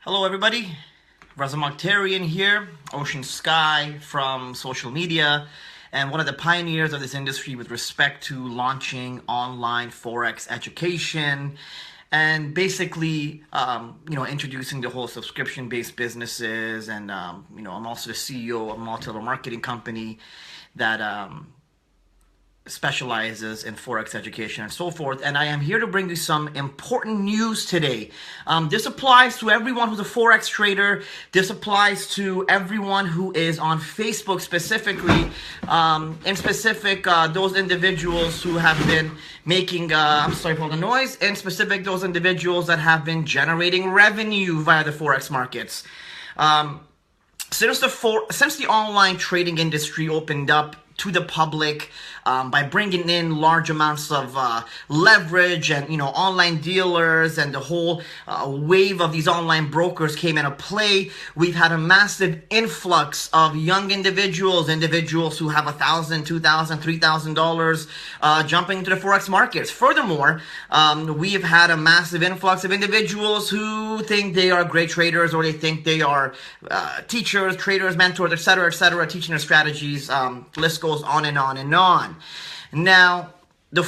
Hello everybody, Reza Mokhtarian here, Ocean Sky from social media, and one of the pioneers of this industry with respect to launching online Forex education and basically, introducing the whole subscription-based businesses. And, I'm also the CEO of a multi-level marketing company that specializes in Forex education and so forth. And I am here to bring you some important news today. This applies to everyone who's a Forex trader. This applies to everyone who is on Facebook specifically. In specific, those individuals who have been making, I'm sorry for the noise, in specific, those individuals that have been generating revenue via the Forex markets. Since the online trading industry opened up to the public by bringing in large amounts of leverage and online dealers, and the whole wave of these online brokers came into play, we've had a massive influx of young individuals who have $1,000, $2,000, $3,000 jumping into the Forex markets. Furthermore, we've had a massive influx of individuals who think they are great traders, or they think they are teachers, traders, mentors, etc., teaching their strategies. List goes on and on and on. Now, the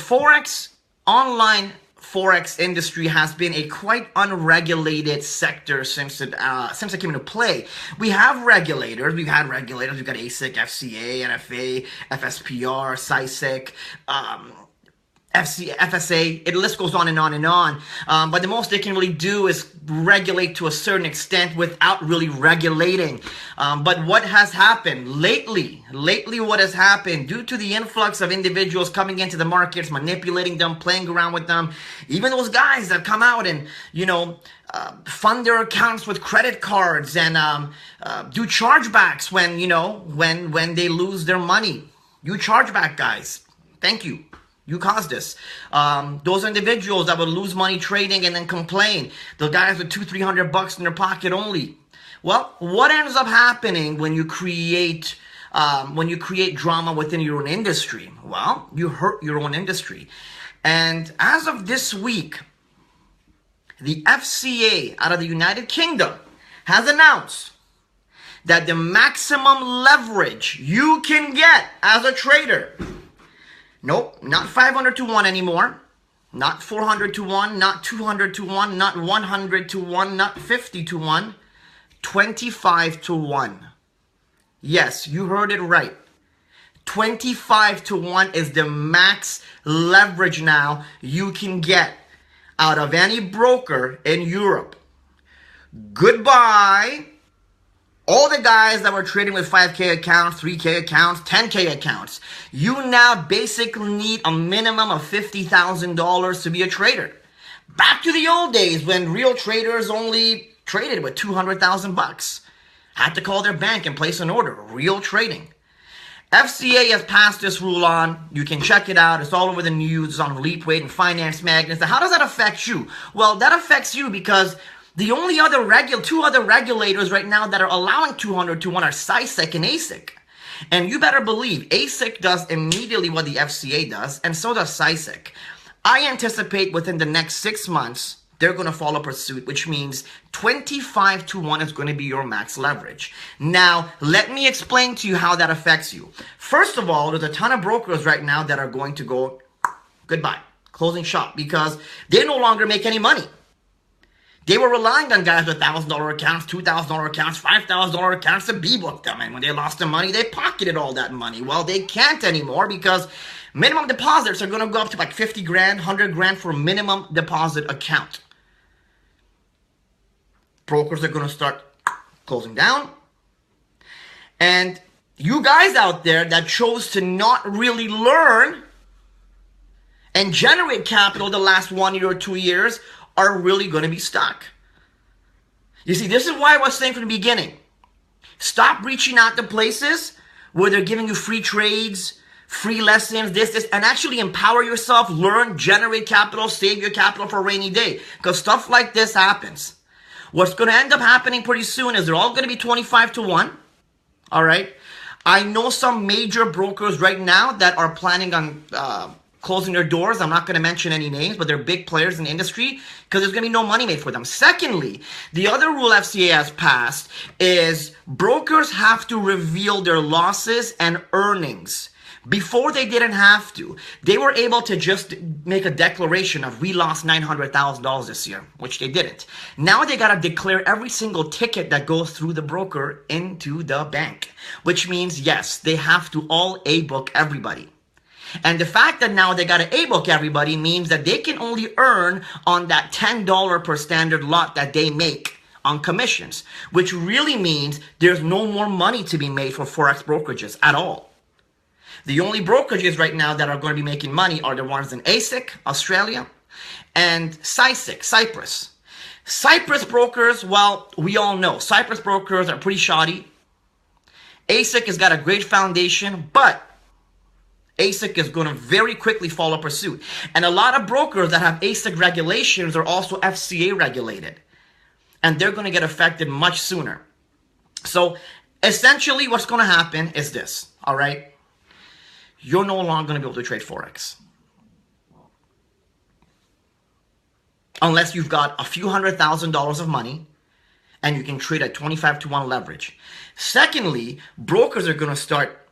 online Forex industry has been a quite unregulated sector since it came into play. We have regulators. We've got ASIC, FCA, NFA, FSPR, SISIC, FSA, the list goes on and on and on. But the most they can really do is regulate to a certain extent without really regulating. But what has happened lately, what has happened due to the influx of individuals coming into the markets, manipulating them, playing around with them, even those guys that come out and, fund their accounts with credit cards and do chargebacks when they lose their money. You chargeback guys. Thank you. You caused this. Those individuals that would lose money trading and then complain. The guys with $200-300 in their pocket only. Well, what ends up happening when you create drama within your own industry? Well, you hurt your own industry. And as of this week, the FCA out of the United Kingdom has announced that the maximum leverage you can get as a trader, nope, not 500 to 1 anymore, not 400 to 1, not 200 to 1, not 100 to 1, not 50 to 1, 25 to 1. Yes, you heard it right. 25 to 1 is the max leverage now you can get out of any broker in Europe. Goodbye all the guys that were trading with 5K accounts, 3K accounts, 10K accounts. You now basically need a minimum of $50,000 to be a trader. Back to the old days when real traders only traded with $200,000. Had to call their bank and place an order. Real trading. FCA has passed this rule on. You can check it out. It's all over the news. It's on Leap Weight and Finance Magnets. How does that affect you? Well, that affects you because the only two other regulators right now that are allowing 200 to 1 are SISIC and ASIC. And you better believe ASIC does immediately what the FCA does, and so does SISIC. I anticipate within the next 6 months, they're going to follow pursuit, which means 25 to 1 is going to be your max leverage. Now, let me explain to you how that affects you. First of all, there's a ton of brokers right now that are going to go goodbye, closing shop, because they no longer make any money. They were relying on guys with $1,000 accounts, $2,000 accounts, $5,000 accounts to be-book them. And when they lost their money, they pocketed all that money. Well, they can't anymore because minimum deposits are going to go up to like 50 grand, 100 grand for a minimum deposit account. Brokers are going to start closing down. And you guys out there that chose to not really learn and generate capital the last 1 year or 2 years are really going to be stuck. You see, this is why I was saying from the beginning, stop reaching out to places where they're giving you free trades, free lessons, this, and actually empower yourself, learn, generate capital, save your capital for a rainy day. Because stuff like this happens. What's going to end up happening pretty soon is they're all going to be 25 to 1. All right. I know some major brokers right now that are planning on closing their doors. I'm not going to mention any names, but they're big players in the industry because there's going to be no money made for them. Secondly, the other rule FCA has passed is brokers have to reveal their losses and earnings. Before they didn't have to. They were able to just make a declaration of we lost $900,000 this year, which they didn't. Now they got to declare every single ticket that goes through the broker into the bank, which means, yes, they have to all A-book everybody. And the fact that now they got to A-book everybody means that they can only earn on that $10 per standard lot that they make on commissions, which really means there's no more money to be made for Forex brokerages at all. The only brokerages right now that are going to be making money are the ones in ASIC, Australia, and CISIC, Cyprus. Cyprus brokers, well, we all know, Cyprus brokers are pretty shoddy. ASIC has got a great foundation, but ASIC is going to very quickly follow pursuit. And a lot of brokers that have ASIC regulations are also FCA regulated. And they're going to get affected much sooner. So essentially what's going to happen is this, all right? You're no longer going to be able to trade Forex. Unless you've got a few $100,000 of money and you can trade at 25-to-1 leverage. Secondly, brokers are going to start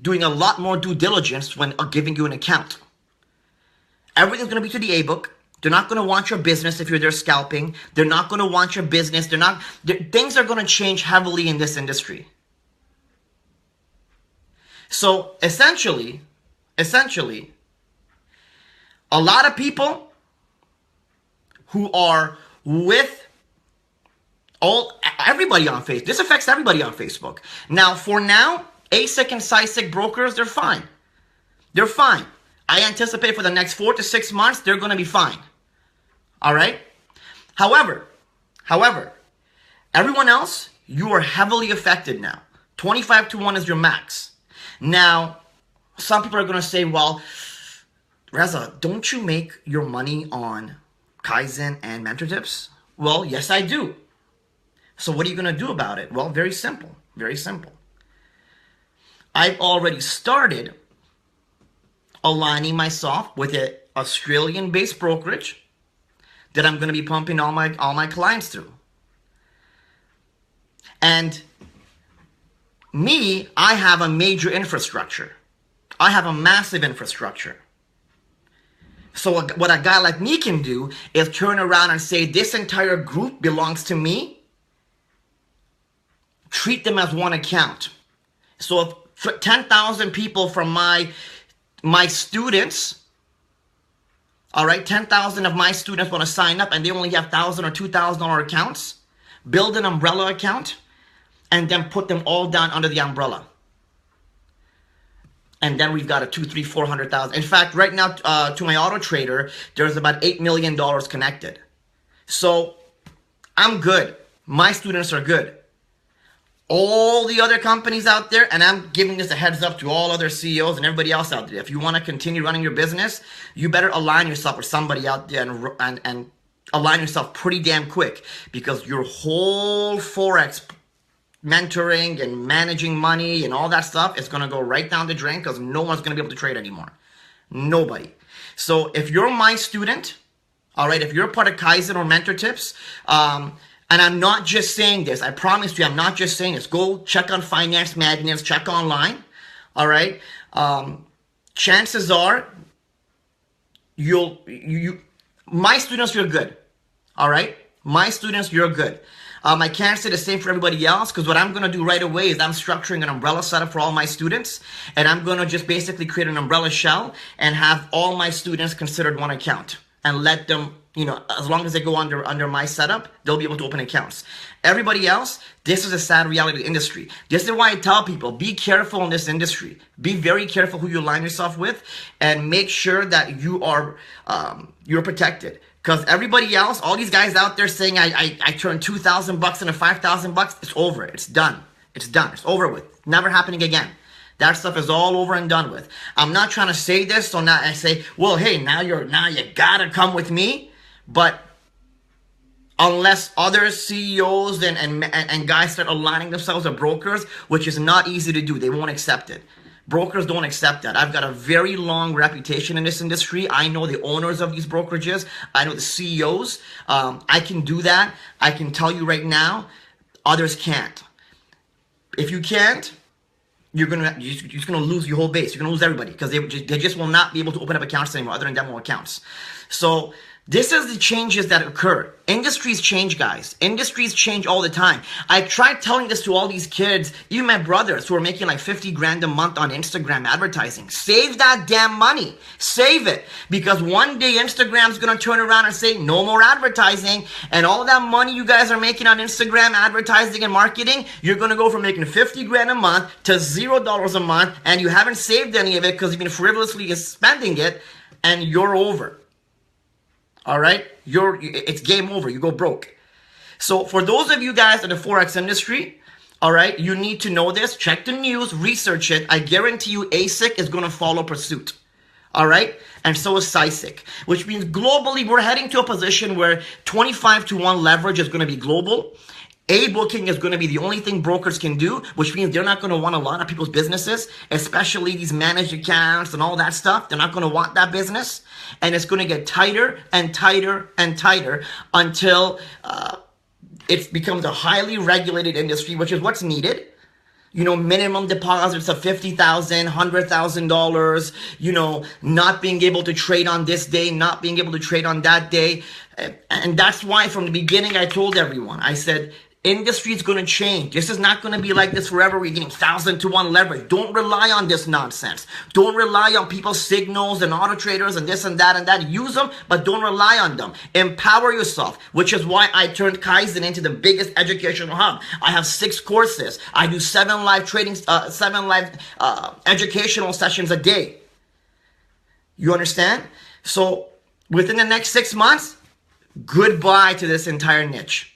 doing a lot more due diligence when giving you an account. Everything's going to be to the A-book. They're not going to want your business if you're there scalping. They're not going to want your business. Things are going to change heavily in this industry. So essentially, a lot of people who are with everybody on Facebook, this affects everybody on Facebook. Now, for now, ASIC and CISIC brokers, they're fine. They're fine. I anticipate for the next 4 to 6 months, they're going to be fine. All right? However, everyone else, you are heavily affected now. 25-to-1 is your max. Now, some people are going to say, well, Reza, don't you make your money on Kaizen and mentor tips? Well, yes, I do. So what are you going to do about it? Well, very simple. Very simple. I've already started aligning myself with an Australian-based brokerage that I'm going to be pumping all my clients through. And me, I have a major infrastructure. I have a massive infrastructure. So what a guy like me can do is turn around and say, this entire group belongs to me. Treat them as one account. So if 10,000 people from my students, all right, 10,000 of my students want to sign up and they only have $1,000 or $2,000 accounts, build an umbrella account, and then put them all down under the umbrella. And then we've got a $400,000. In fact, right now, to my auto trader, there's about $8 million connected. So I'm good. My students are good. All the other companies out there, and I'm giving this a heads up to all other CEOs and everybody else out there. If you want to continue running your business, you better align yourself with somebody out there and align yourself pretty damn quick, because your whole Forex mentoring and managing money and all that stuff is going to go right down the drain, because no one's going to be able to trade anymore. Nobody. So if you're my student, all right, if you're a part of Kaizen or Mentor Tips, and I'm not just saying this, I promise you, I'm not just saying this. Go check on Finance Magnets, check online, all right? Chances are, my students, you're good, all right? My students, you're good. I can't say the same for everybody else, because what I'm going to do right away is I'm structuring an umbrella setup for all my students, and I'm going to just basically create an umbrella shell and have all my students considered one account and let them, you know, as long as they go under my setup, they'll be able to open accounts. Everybody else, this is a sad reality of the industry. This is why I tell people, be careful in this industry. Be very careful who you align yourself with, and make sure that you are you're protected. Because everybody else, all these guys out there saying I turned $2,000 into $5,000, it's over. It's done. It's done. It's over with. Never happening again. That stuff is all over and done with. I'm not trying to say this, so now I say, well, hey, now you gotta come with me. But unless other CEOs and guys start aligning themselves with brokers, which is not easy to do, they won't accept it. Brokers don't accept that. I've got a very long reputation in this industry. I know the owners of these brokerages. I know the CEOs. I can do that. I can tell you right now, others can't. If you can't, you're just gonna lose your whole base. You're gonna lose everybody because they just will not be able to open up accounts anymore other than demo accounts. So this is the changes that occur. Industries change, guys. Industries change all the time. I tried telling this to all these kids, even my brothers who are making like 50 grand a month on Instagram advertising. Save that damn money. Save it. Because one day Instagram's going to turn around and say, no more advertising. And all that money you guys are making on Instagram advertising and marketing, you're going to go from making 50 grand a month to $0 a month. And you haven't saved any of it because you've been frivolously spending it. And you're over. All right, it's game over. You go broke. So for those of you guys in the Forex industry, all right, you need to know this. Check the news, research it. I guarantee you ASIC is going to follow pursuit. All right, and so is SISIC, which means globally we're heading to a position where 25-to-1 leverage is going to be global. A-booking is going to be the only thing brokers can do, which means they're not going to want a lot of people's businesses, especially these managed accounts and all that stuff. They're not going to want that business. And it's going to get tighter and tighter and tighter until it becomes a highly regulated industry, which is what's needed. You know, minimum deposits of $50,000, $100,000, you know, not being able to trade on this day, not being able to trade on that day. And that's why from the beginning I told everyone, I said, industry is going to change. This is not going to be like this forever. We're getting 1,000-to-1 leverage. Don't rely on this nonsense. Don't rely on people's signals and auto traders and this and that and that. Use them, but don't rely on them. Empower yourself, which is why I turned Kaizen into the biggest educational hub. I have 6 courses. I do 7 live trading, 7 live educational sessions a day. You understand? So within the next 6 months, goodbye to this entire niche.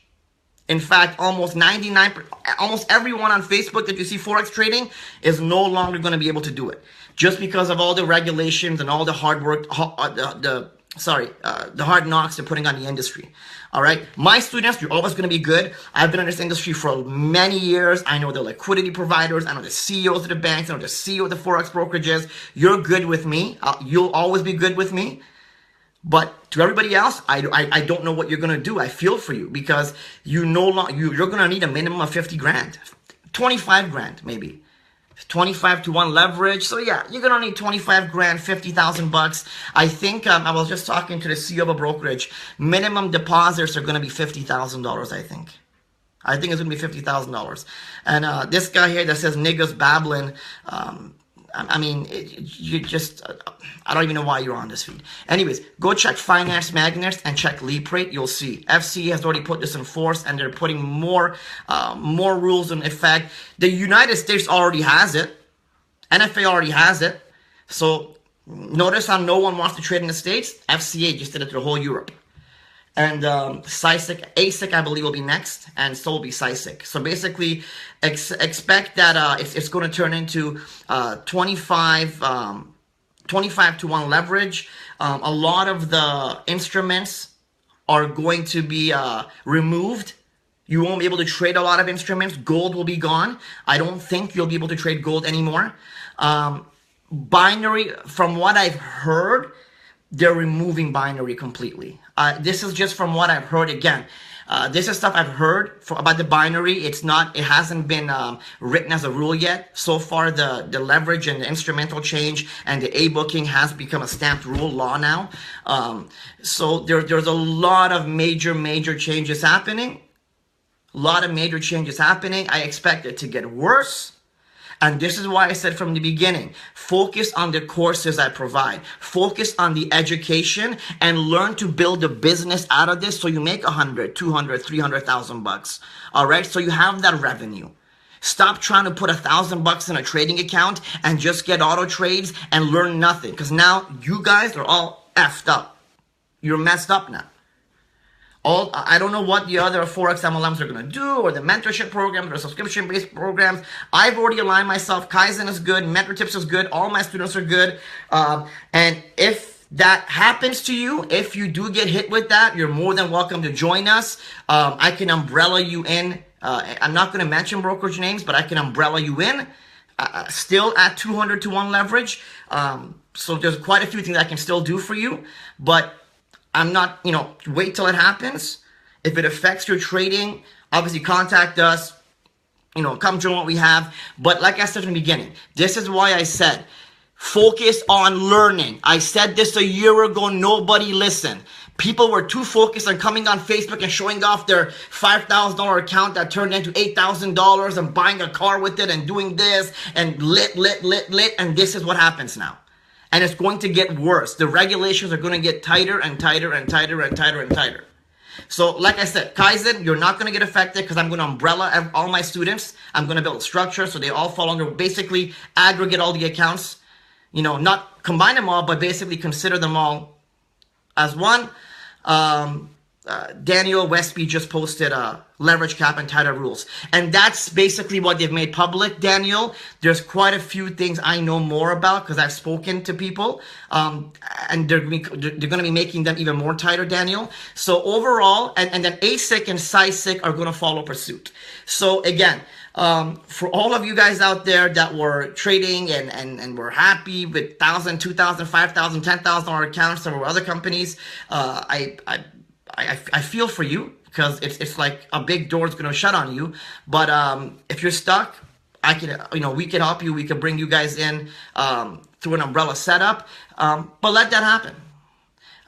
In fact, almost everyone on Facebook that you see Forex trading is no longer going to be able to do it. Just because of all the regulations and all the hard work, the hard knocks they're putting on the industry. All right. My students, you're always going to be good. I've been in this industry for many years. I know the liquidity providers. I know the CEOs of the banks. I know the CEO of the Forex brokerages. You're good with me. You'll always be good with me. But to everybody else, I don't know what you're going to do. I feel for you because you're going to need a minimum of 50 grand, 25 grand, maybe 25-to-1 leverage. So yeah, you're going to need 25 grand, 50,000 bucks. I think, I was just talking to the CEO of a brokerage. Minimum deposits are going to be $50,000. I think it's going to be $50,000. And, this guy here that says niggas babbling, I mean, I don't even know why you're on this feed. Anyways, go check Finance Magnets and check Leap Rate. You'll see. FCA has already put this in force, and they're putting more rules in effect. The United States already has it. NFA already has it. So notice how no one wants to trade in the States. FCA just did it to the whole Europe. And ASIC, I believe, will be next, and so will be SISIC. So basically, expect that it's going to turn into 25-to-1 leverage. A lot of the instruments are going to be removed. You won't be able to trade a lot of instruments. Gold will be gone. I don't think you'll be able to trade gold anymore. Binary, from what I've heard, they're removing binary completely. This is just from what I've heard. Again, this is stuff I've heard about the binary. It hasn't been written as a rule yet. So far, the leverage and the instrumental change and the A-booking has become a stamped rule law now. So there's a lot of major changes happening. I expect it to get worse. And this is why I said from the beginning, focus on the courses I provide. Focus on the education and learn to build a business out of this so you make 100, 200, 300,000 bucks. All right. So you have that revenue. Stop trying to put $1,000 in a trading account and just get auto trades and learn nothing. Because now you guys are all effed up. You're messed up now. I don't know what the other Forex MLMs are going to do, or the mentorship programs, or subscription-based programs. I've already aligned myself. Kaizen is good. Mentor Tips is good. All my students are good. And if that happens to you, if you do get hit with that, you're more than welcome to join us. I can umbrella you in. I'm not going to mention brokerage names, but I can umbrella you in. still at 200 to 1 leverage. So there's quite a few things I can still do for you, but I'm not, wait till it happens. If it affects your trading, obviously contact us, come join what we have. But like I said from the beginning, this is why I said, focus on learning. I said this a year ago, nobody listened. People were too focused on coming on Facebook and showing off their $5,000 account that turned into $8,000 and buying a car with it and doing this and lit. And this is what happens now. And it's going to get worse. The regulations are going to get tighter and tighter and tighter and tighter and tighter. So like I said, Kaizen, you're not going to get affected because I'm going to umbrella all my students. I'm going to build a structure so they all fall under, basically aggregate all the accounts. Not combine them all, but basically consider them all as one. Daniel Westby just posted leverage cap and tighter rules. And that's basically what they've made public, Daniel. There's quite a few things I know more about because I've spoken to people. And they're going to be making them even more tighter, Daniel. So overall, and then ASIC and SciSIC are going to follow pursuit. So again, for all of you guys out there that were trading and were happy with $1,000, $2,000, $5,000, $10,000 accounts that were other companies, I feel for you because it's like a big door is going to shut on you. But if you're stuck, I can, we can help you. We can bring you guys in through an umbrella setup. But let that happen.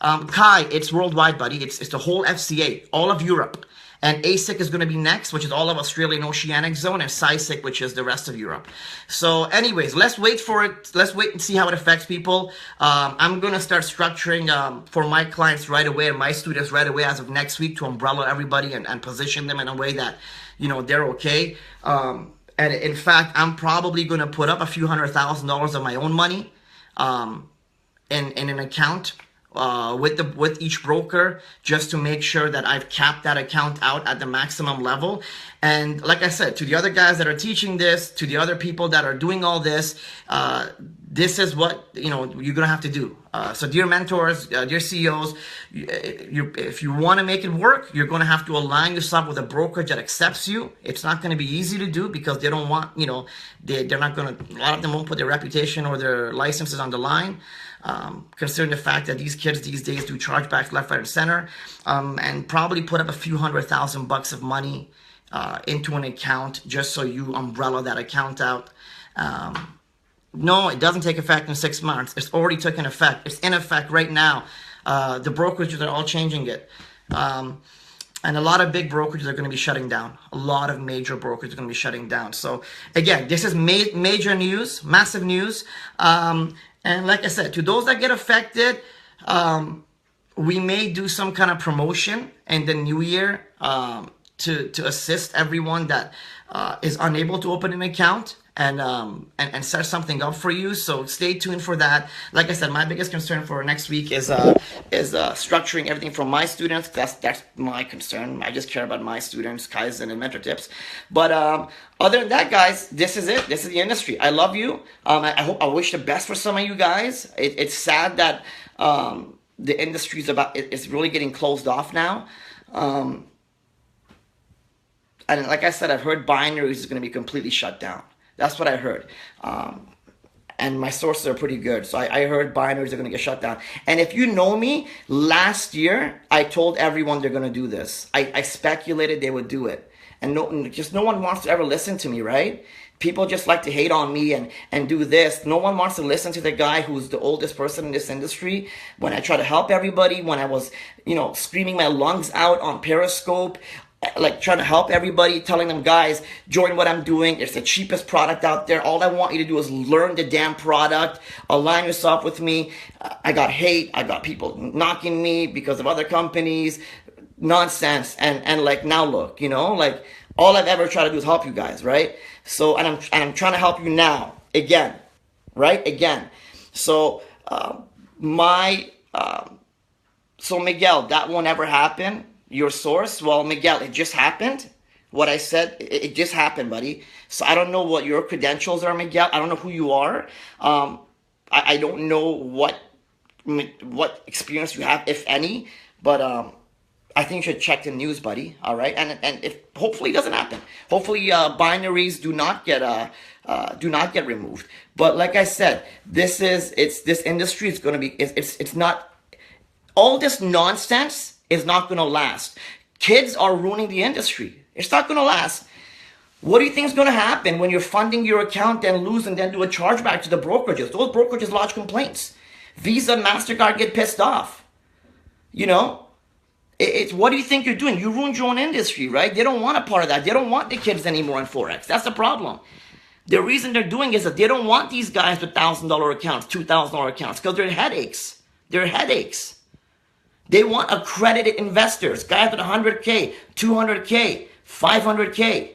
Kai, it's worldwide, buddy. It's the whole FCA, all of Europe. And ASIC is going to be next, which is all of Australia and Oceanic zone, and SciSIC, which is the rest of Europe. So anyways, let's wait for it. Let's wait and see how it affects people. I'm going to start structuring for my clients right away and my students right away as of next week to umbrella everybody and position them in a way that, they're okay. And in fact, I'm probably going to put up a few $100,000 of my own money in an account with each broker just to make sure that I've capped that account out at the maximum level. And like I said, to the other guys that are teaching this, to the other people that are doing all this, this is what you're gonna have to do. So dear mentors, dear CEOs, if you want to make it work, you're gonna have to align yourself with a brokerage that accepts you. It's not gonna be easy to do because they don't want, they're not gonna, a lot of them won't put their reputation or their licenses on the line. Considering the fact that these kids these days do chargebacks left, right, and center, and probably put up a few $100,000 of money into an account just so you umbrella that account out. No, it doesn't take effect in 6 months. It's already taken effect. It's in effect right now. The brokerages are all changing it. And a lot of big brokerages are going to be shutting down. A lot of major brokerages are going to be shutting down. So again, this is major news, massive news. And like I said, to those that get affected, we may do some kind of promotion in the new year to assist everyone that is unable to open an account and set something up for you. So stay tuned for that. Like I said, my biggest concern for next week is structuring everything from my students. That's my concern. I just care about my students, Kaizen and mentor tips. But other than that, guys, this is it. This is the industry. I love you. I wish the best for some of you guys. It's sad that the industry is really getting closed off now. And like I said, I've heard binaries is going to be completely shut down. That's what I heard. And my sources are pretty good. So I heard binaries are going to get shut down. And if you know me, last year, I told everyone they're going to do this. I speculated they would do it. And no one wants to ever listen to me, right? People just like to hate on me and do this. No one wants to listen to the guy who's the oldest person in this industry. When I try to help everybody, when I was, screaming my lungs out on Periscope, like trying to help everybody, telling them, guys, join what I'm doing. It's the cheapest product out there. All I want you to do is learn the damn product, align yourself with me. I got hate. I got people knocking me because of other companies. Nonsense. And like, now look, like all I've ever tried to do is help you guys, right? So, and I'm trying to help you now, again, right? Again. So, so Miguel, that won't ever happen. Your source? Well, Miguel, it just happened. What I said, it just happened, buddy. So I don't know what your credentials are, Miguel. I don't know who you are. I don't know what experience you have, if any. But I think you should check the news, buddy. All right, and if hopefully it doesn't happen. Hopefully, binaries do not get removed. But like I said, this industry is going to be it's not all this nonsense is not going to last. Kids are ruining the industry. It's not going to last. What do you think is going to happen when you're funding your account, then lose, and then do a chargeback to the brokerages? Those brokerages lodge complaints. Visa, MasterCard get pissed off. You know? It's what do you think you're doing? You ruined your own industry, right? They don't want a part of that. They don't want the kids anymore in Forex. That's the problem. The reason they're doing is that they don't want these guys with $1,000 accounts, $2,000 accounts, because they're headaches. They're headaches. They want accredited investors, guys with 100K, 200K, 500K.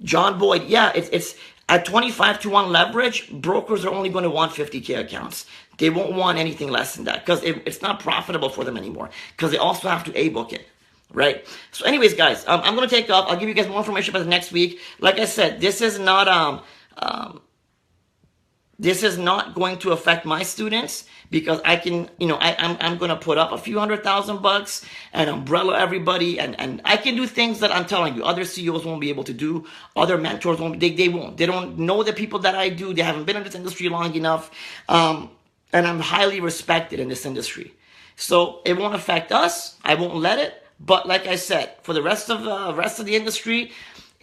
John Boyd, yeah, it's at 25-to-1 leverage, brokers are only going to want 50K accounts. They won't want anything less than that because it's not profitable for them anymore because they also have to A-book it, right? So anyways, guys, I'm going to take off. I'll give you guys more information about the next week. Like I said, this is not going to affect my students because I can, I'm going to put up a few $100,000 and umbrella everybody. And I can do things that I'm telling you, other CEOs won't be able to do. Other mentors won't, they won't. They don't know the people that I do. They haven't been in this industry long enough. And I'm highly respected in this industry. So it won't affect us. I won't let it. But like I said, for the rest of the industry,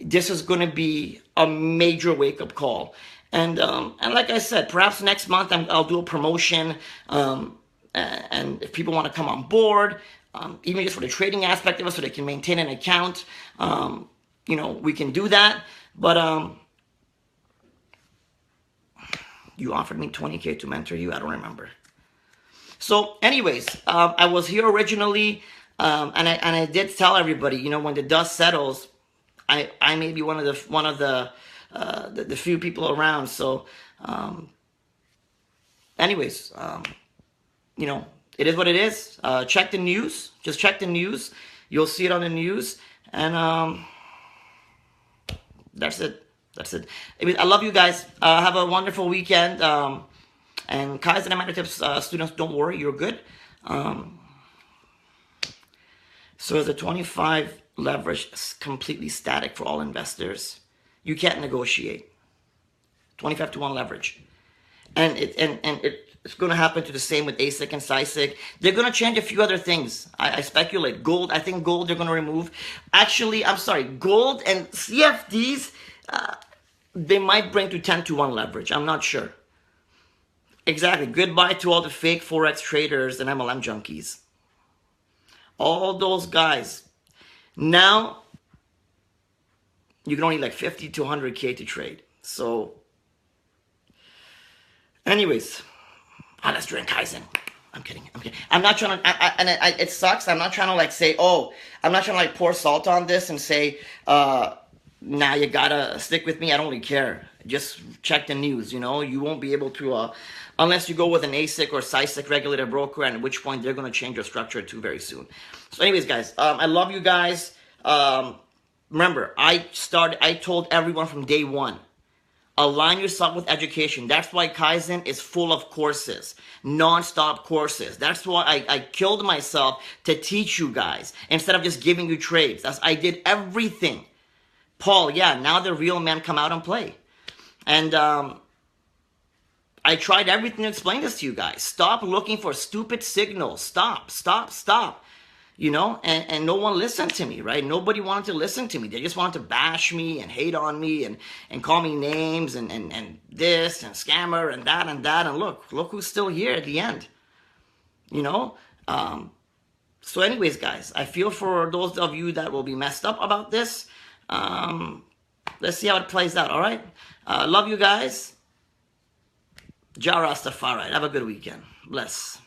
this is going to be a major wake-up call. And like I said, perhaps next month I'll do a promotion. And if people want to come on board, even just for the trading aspect of it, so they can maintain an account, we can do that. But you offered me $20K to mentor you. I don't remember. So, anyways, I was here originally, and I did tell everybody, when the dust settles, I may be one of the few people around. So, anyways, it is what it is. Check the news. Just check the news. You'll see it on the news, and that's it. That's it. I love you guys. Have a wonderful weekend. And Kaizen and Tips students, don't worry, you're good. So the 25 leverage is completely static for all investors. You can't negotiate. 25-to-1 leverage. And it's going to happen to the same with ASIC and SISIC. They're going to change a few other things. I speculate. Gold, I think gold they're going to remove. Actually, I'm sorry, gold and CFDs, they might bring to 10-to-1 leverage. I'm not sure. Exactly. Goodbye to all the fake Forex traders and MLM junkies. All those guys. Now, you can only like 50 to 100K to trade. So, anyways, let's drink Kaizen. I'm kidding. I'm not trying to, it sucks. I'm not trying to say, I'm not trying to pour salt on this and say, now you gotta stick with me. I don't really care. Just check the news. You won't be able to, unless you go with an ASIC or SISIC regulated broker, and at which point they're going to change their structure too very soon. So anyways, guys, I love you guys. Remember, I told everyone from day one, align yourself with education. That's why Kaizen is full of courses, non-stop courses. That's why I killed myself to teach you guys instead of just giving you trades. I did everything. Paul, yeah, now the real men come out and play. And I tried everything to explain this to you guys. Stop looking for stupid signals. Stop. And no one listened to me, right? Nobody wanted to listen to me. They just wanted to bash me and hate on me and call me names and this and scammer and that and that. And look who's still here at the end. So anyways, guys, I feel for those of you that will be messed up about this. Let's see how it plays out, all right? Love you guys. Ja Rastafari. Have a good weekend. Bless.